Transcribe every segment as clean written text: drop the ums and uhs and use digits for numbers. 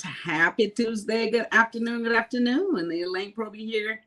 right. Happy Tuesday. Good afternoon. Good afternoon. Elaine Proby here,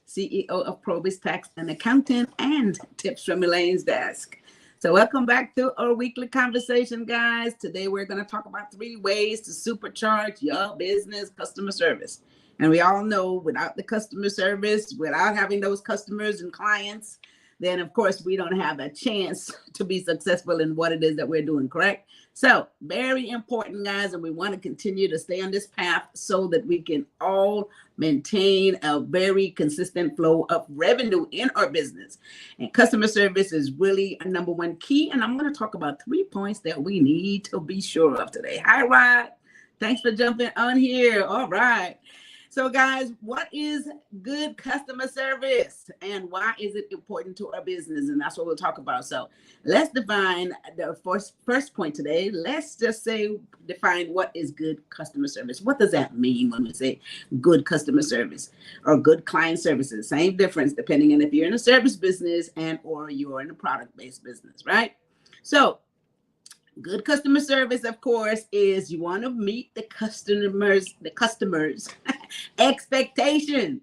CEO of PROBY'S Tax and Accounting and Tips from Elaine's Desk. So welcome back to our weekly conversation, guys. Today we're going to talk about 3 ways to supercharge your business customer service. And we all know without the customer service, without having those customers and clients, then of course we don't have a chance to be successful in what it is that we're doing, correct? So very important, guys, and we want to continue to stay on this path so that we can all maintain a very consistent flow of revenue in our business. And customer service is really a number 1 key. And I'm going to talk about 3 points that we need to be sure of today. Hi, Rod. Thanks for jumping on here. All right. So guys, what is good customer service and why is it important to our business? And that's what we'll talk about. So let's define the first point today. Let's just define what is good customer service. What does that mean when we say good customer service or good client services? Same difference depending on if you're in a service business and or you're in a product-based business, right? So good customer service, of course, is you want to meet the customers' expectation.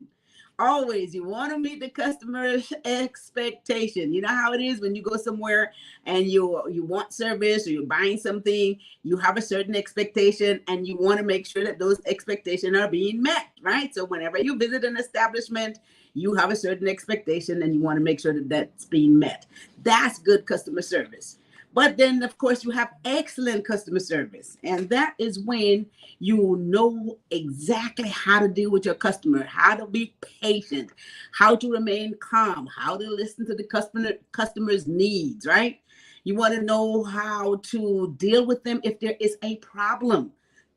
Always, you want to meet the customer's expectation. You know how it is when you go somewhere and you want service or you're buying something, you have a certain expectation and you want to make sure that those expectations are being met, right? So whenever you visit an establishment, you have a certain expectation and you want to make sure that that's being met. That's good customer service. But then, of course, you have excellent customer service. And that is when you know exactly how to deal with your customer, how to be patient, how to remain calm, how to listen to the customer's needs, right? You want to know how to deal with them if there is a problem.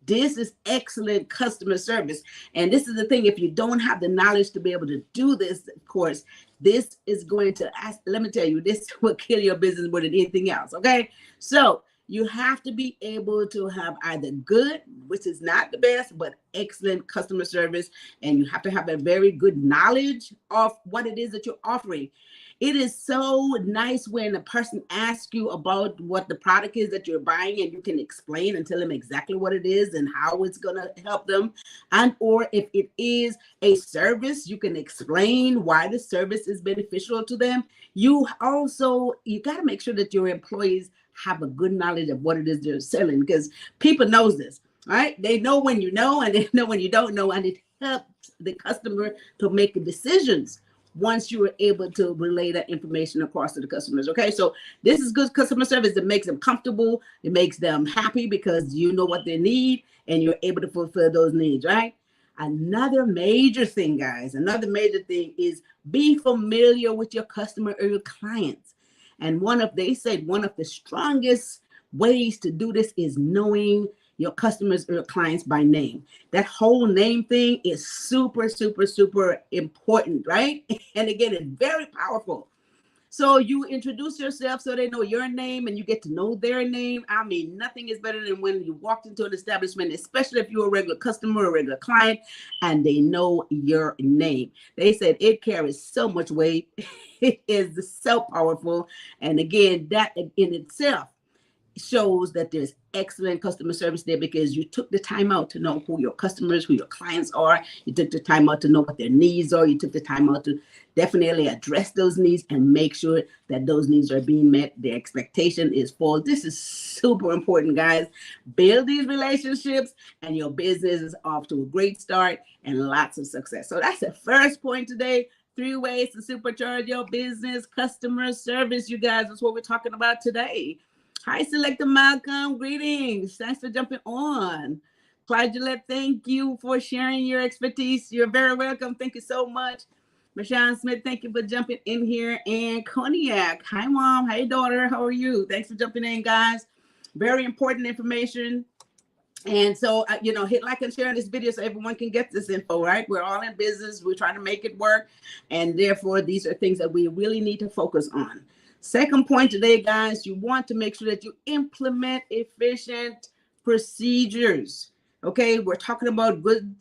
This is excellent customer service. And this is the thing, if you don't have the knowledge to be able to do this, of course, this is going to, let me tell you, this will kill your business more than anything else, okay? So you have to be able to have either good, which is not the best, but excellent customer service. And you have to have a very good knowledge of what it is that you're offering. It is so nice when a person asks you about what the product is that you're buying and you can explain and tell them exactly what it is and how it's going to help them. And or if it is a service, you can explain why the service is beneficial to them. You got to make sure that your employees have a good knowledge of what it is they're selling, because people knows this, right? They know when you know and they know when you don't know, and it helps the customer to make decisions once you are able to relay that information across to the customers. Okay, so this is good customer service. It makes them comfortable. It makes them happy because you know what they need and you're able to fulfill those needs, right? Another major thing, guys, is be familiar with your customer or your clients. And they said one of the strongest ways to do this is knowing your customers or your clients by name. That whole name thing is super, super, super important, right? And again, it's very powerful. So you introduce yourself so they know your name and you get to know their name. I mean, nothing is better than when you walked into an establishment, especially if you're a regular customer or a regular client, and they know your name. They said it carries so much weight. It is so powerful. And again, that in itself shows that there's excellent customer service there because you took the time out to know who your customers, who your clients are. You took the time out to know what their needs are. You took the time out to definitely address those needs and make sure that those needs are being met. Their expectation is full. This is super important, guys. Build these relationships and your business is off to a great start and lots of success. So that's the first point today. 3 ways to supercharge your business customer service, you guys. That's what we're talking about today. Hi, Selector Malcolm. Greetings. Thanks for jumping on. Clyde Gillette, thank you for sharing your expertise. You're very welcome. Thank you so much. Rashawn Smith, thank you for jumping in here. And Cognac. Hi, Mom. Hey, daughter. How are you? Thanks for jumping in, guys. Very important information. And so, hit like and share on this video so everyone can get this info, right? We're all in business. We're trying to make it work. And therefore, these are things that we really need to focus on. Second point today, guys, you want to make sure that you implement efficient procedures. Okay, we're talking about good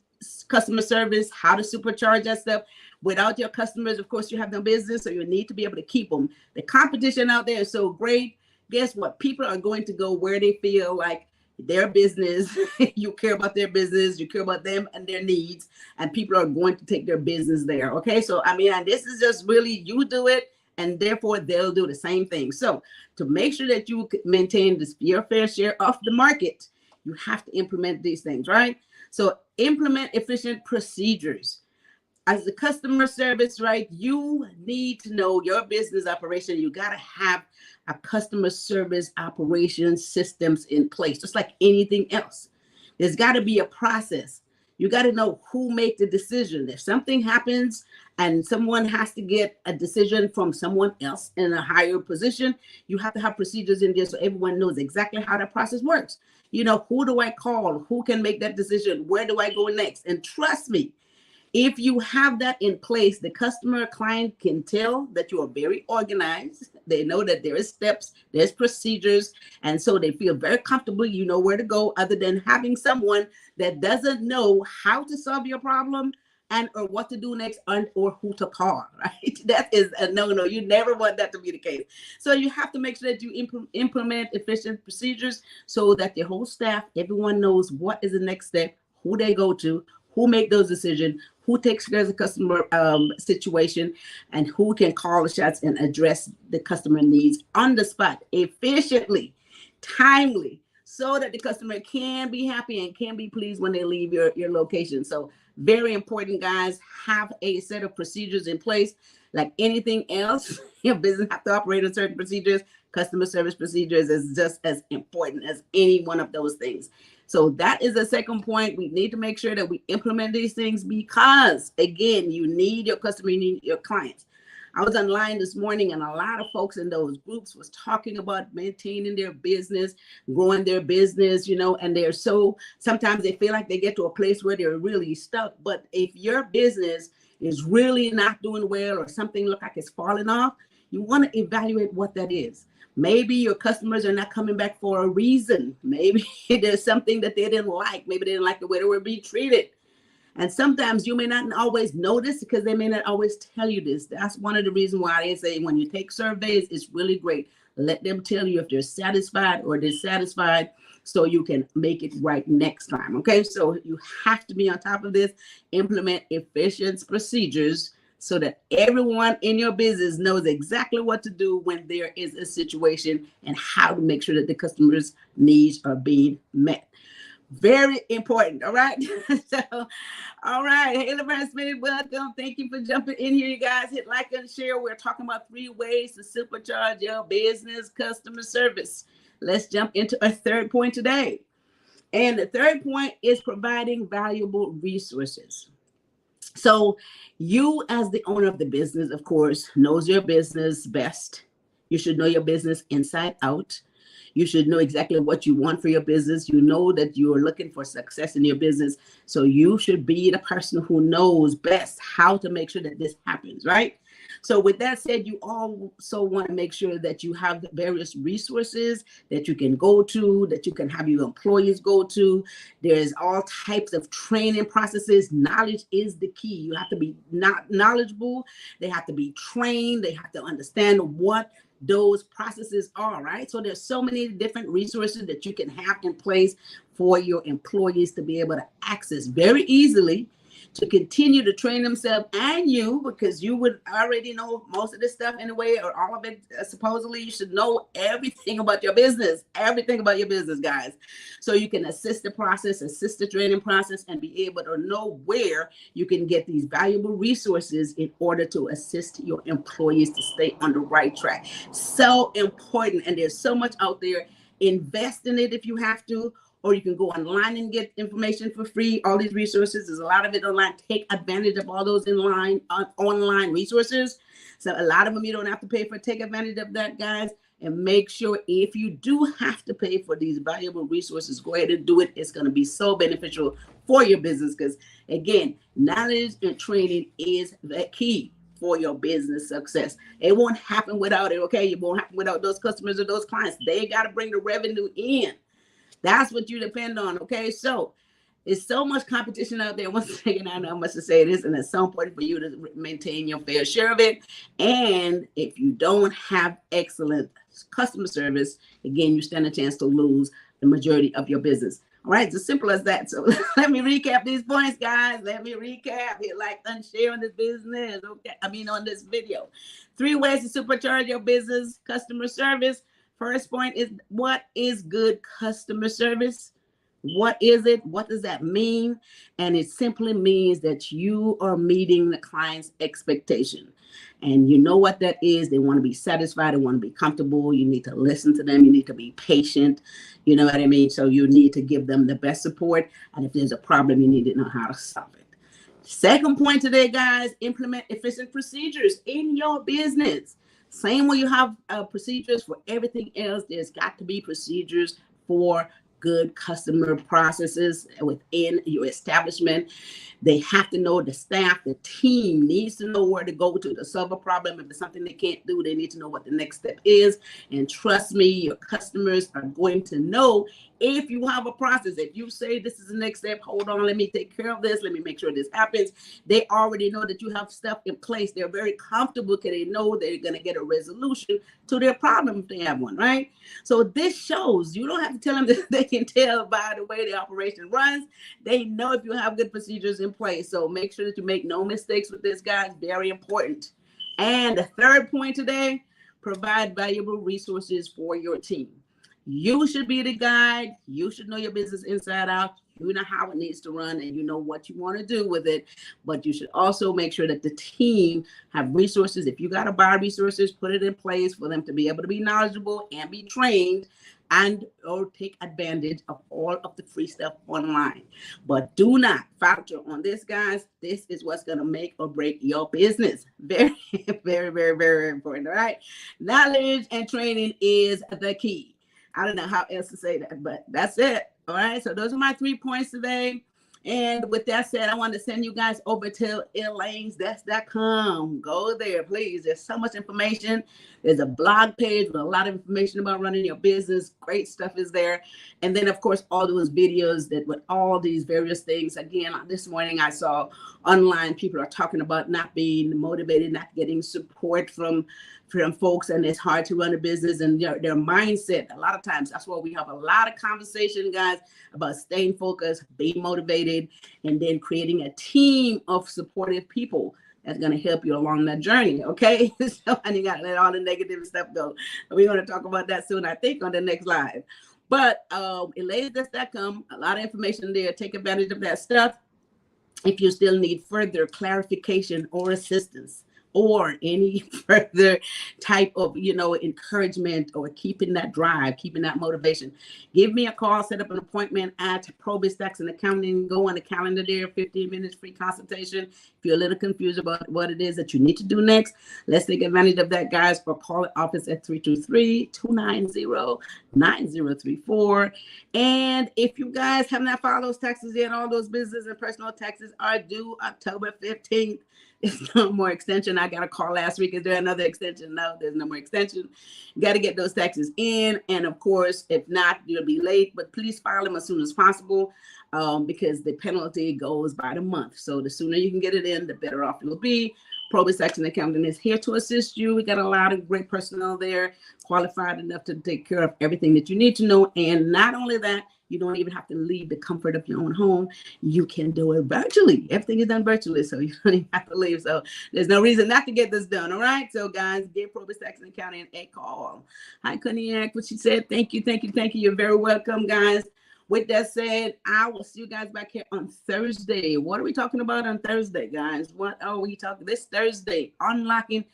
customer service, how to supercharge that stuff. Without your customers, of course, you have no business, so you need to be able to keep them. The competition out there is so great. Guess what? People are going to go where they feel like their business, you care about their business, you care about them and their needs, and people are going to take their business there. Okay, so I mean, and this is just really, you do it, and therefore they'll do the same thing. So to make sure that you maintain this, your fair share of the market, you have to implement these things, right? So implement efficient procedures. As a customer service, right, you need to know your business operation. You got to have a customer service operation systems in place, just like anything else. There's got to be a process. You got to know who make the decision. If something happens and someone has to get a decision from someone else in a higher position, you have to have procedures in there so everyone knows exactly how that process works. You know, who do I call? Who can make that decision? Where do I go next? And trust me, if you have that in place, the customer client can tell that you are very organized. They know that there is steps, there's procedures, and so they feel very comfortable. You know where to go, other than having someone that doesn't know how to solve your problem and or what to do next, and or who to call, right? That is a no-no. You never want that to be the case. So you have to make sure that you implement efficient procedures so that the whole staff, everyone knows what is the next step, who they go to, who make those decisions, who takes care of the customer situation, and who can call the shots and address the customer needs on the spot, efficiently, timely, so that the customer can be happy and can be pleased when they leave your location. So very important, guys, have a set of procedures in place. Like anything else, your business have to operate on certain procedures. Customer service procedures is just as important as any one of those things. So that is the second point. We need to make sure that we implement these things because, again, you need your customer, you need your clients. I was online this morning and a lot of folks in those groups was talking about maintaining their business, growing their business, you know, and they're so, sometimes they feel like they get to a place where they're really stuck. But if your business is really not doing well or something look like it's falling off, you want to evaluate what that is. Maybe your customers are not coming back for a reason. Maybe there's something that they didn't like. Maybe they didn't like the way they were being treated. And sometimes you may not always notice because they may not always tell you this. That's one of the reasons why they say when you take surveys, it's really great. Let them tell you if they're satisfied or dissatisfied so you can make it right next time. Okay, so you have to be on top of this. Implement efficient procedures so that everyone in your business knows exactly what to do when there is a situation and how to make sure that the customer's needs are being met. Very important. All right. So, all right. Hey, Laverne Smith, welcome. Thank you for jumping in here, you guys. Hit like and share. We're talking about 3 ways to supercharge your business customer service. Let's jump into our third point today. And the third point is providing valuable resources. So you, as the owner of the business, of course, knows your business best. You should know your business inside out. You should know exactly what you want for your business. You know that you are looking for success in your business. So you should be the person who knows best how to make sure that this happens, right? So with that said, you also want to make sure that you have the various resources that you can go to, that you can have your employees go to. There's all types of training processes. Knowledge is the key. You have to be knowledgeable. They have to be trained. They have to understand what those processes are, right? So there's so many different resources that you can have in place for your employees to be able to access very easily, to continue to train themselves and you, because you would already know most of this stuff anyway, or all of it. Supposedly you should know everything about your business, guys. So you can assist the process, assist the training process, and be able to know where you can get these valuable resources in order to assist your employees to stay on the right track. So important. And there's so much out there. Invest in it if you have to, or you can go online and get information for free. All these resources, there's a lot of it online. Take advantage of all those online resources. So a lot of them you don't have to pay for. Take advantage of that, guys. And make sure if you do have to pay for these valuable resources, go ahead and do it. It's going to be so beneficial for your business because, again, knowledge and training is the key for your business success. It won't happen without it, okay? It won't happen without those customers or those clients. They got to bring the revenue in. That's what you depend on, okay? So it's so much competition out there. Once again, I know how much to say this, and it's so important for you to maintain your fair share of it. And if you don't have excellent customer service, again, you stand a chance to lose the majority of your business. All right, it's as simple as that. So let me recap these points, guys. Let me recap. Hit like and share on this business. Okay, on this video. 3 ways to supercharge your business customer service. First point is, what is good customer service? What is it? What does that mean? And it simply means that you are meeting the client's expectation. And you know what that is. They want to be satisfied. They want to be comfortable. You need to listen to them. You need to be patient. You know what I mean? So you need to give them the best support. And if there's a problem, you need to know how to solve it. Second point today, guys, implement efficient procedures in your business. Same way you have procedures for everything else, there's got to be procedures for good customer processes within your establishment. They have to know, the staff, the team needs to know where to go to solve a problem. If there's something they can't do, they need to know what the next step is. And trust me, your customers are going to know if you have a process. If you say this is the next step, hold on, let me take care of this, let me make sure this happens. They already know that you have stuff in place. They're very comfortable because they know they're going to get a resolution to their problem if they have one, right? So this shows, you don't have to tell them that. They can tell by the way the operation runs. They know if you have good procedures in place. So make sure that you make no mistakes with this, guys. Very important. And the third point today, provide valuable resources for your team. You should be the guide. You should know your business inside out. You know how it needs to run, and you know what you want to do with it. But you should also make sure that the team have resources. If you got to buy resources, put it in place for them to be able to be knowledgeable and be trained, and or take advantage of all of the free stuff online. But do not falter on this, guys. This is what's going to make or break your business. Very, very, very, very important. All right. Knowledge and training is the key. I don't know how else to say that, but that's it. All right. So those are my 3 points today. And with that said, I want to send you guys over to elainesdesk.com. Go there, please. There's so much information. There's a blog page with a lot of information about running your business. Great stuff is there. And then, of course, all those videos that with all these various things. Again, this morning I saw online people are talking about not being motivated, not getting support from folks, and it's hard to run a business, and their mindset. A lot of times, that's why we have a lot of conversation, guys, about staying focused, being motivated, and then creating a team of supportive people that's going to help you along that journey. Okay, so and you got to let all the negative stuff go. We're going to talk about that soon, I think, on the next live. But elainesdesk.com, a lot of information there. Take advantage of that stuff. If you still need further clarification or assistance, or any further type of, encouragement, or keeping that drive, keeping that motivation, give me a call, set up an appointment at PROBY'S Tax and Accounting. Go on the calendar there, 15 minutes free consultation. If you're a little confused about what it is that you need to do next, let's take advantage of that, guys, or call the office at 323-290-9034. And if you guys have not filed those taxes yet, all those business and personal taxes are due October 15th. There's no more extension. I got a call last week. Is there another extension? No, there's no more extension. You got to get those taxes in. And of course, if not, you'll be late. But please file them as soon as possible because the penalty goes by the month. So the sooner you can get it in, the better off you'll be. PROBY'S Tax and Accounting is here to assist you. We got a lot of great personnel there, qualified enough to take care of everything that you need to know. And not only that, you don't even have to leave the comfort of your own home. You can do it virtually. Everything is done virtually, so you don't even have to leave. So there's no reason not to get this done, all right? So, guys, give PROBY'S Tax and Accounting a call. Hi, Cognac, what she said. Thank you, thank you, thank you. You're very welcome, guys. With that said, I will see you guys back here on Thursday. What are we talking about on Thursday, guys? What are we talking this Thursday? Unlocking.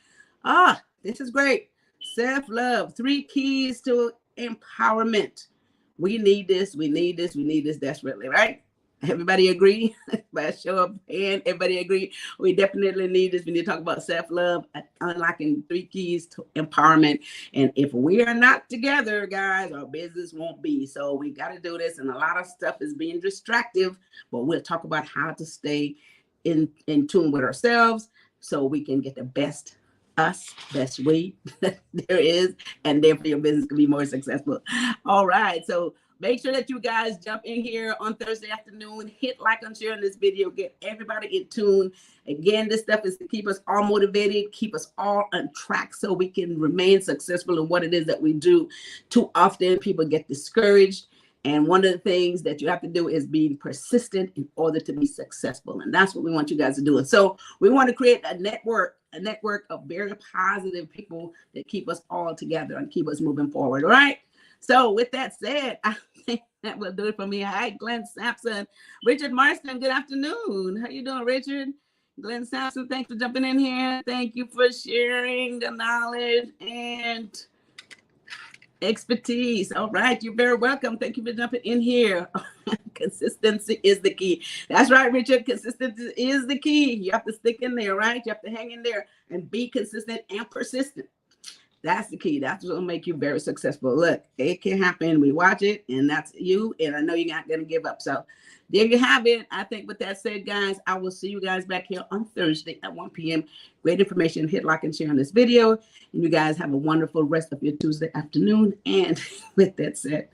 This is great. Self-love. 3 keys to empowerment. We need this. We need this. We need this desperately, right? Everybody agree? By a show of hand, everybody agree? We definitely need this. We need to talk about self-love, unlocking 3 keys to empowerment. And if we are not together, guys, our business won't be. So we got to do this. And a lot of stuff is being distractive, but we'll talk about how to stay in tune with ourselves so we can get the best way there is, and therefore your business can be more successful. All right, so make sure that you guys jump in here on Thursday afternoon, hit like and share on this video, get everybody in tune. Again, this stuff is to keep us all motivated, keep us all on track so we can remain successful in what it is that we do. Too often people get discouraged And one of the things that you have to do is be persistent in order to be successful. And that's what we want you guys to do. And so we want to create a network of very positive people that keep us all together and keep us moving forward. All right. So with that said, I think that will do it for me. Hi, Glenn Sampson. Richard Marston, good afternoon. How you doing, Richard? Glenn Sampson, thanks for jumping in here. Thank you for sharing the knowledge and expertise. All right, you're very welcome. Thank you for jumping in here. Consistency is the key. That's right, Richard. Consistency is the key. You have to stick in there, right? You have to hang in there and be consistent and persistent. That's the key. That's what will make you very successful. Look, it can happen. We watch it, and that's you. And I know you're not going to give up. So there you have it. I think with that said, guys, I will see you guys back here on Thursday at 1 p.m. Great information. Hit like and share on this video. And you guys have a wonderful rest of your Tuesday afternoon. And with that said,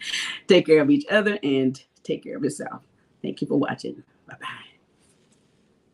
take care of each other and take care of yourself. Thank you for watching. Bye-bye.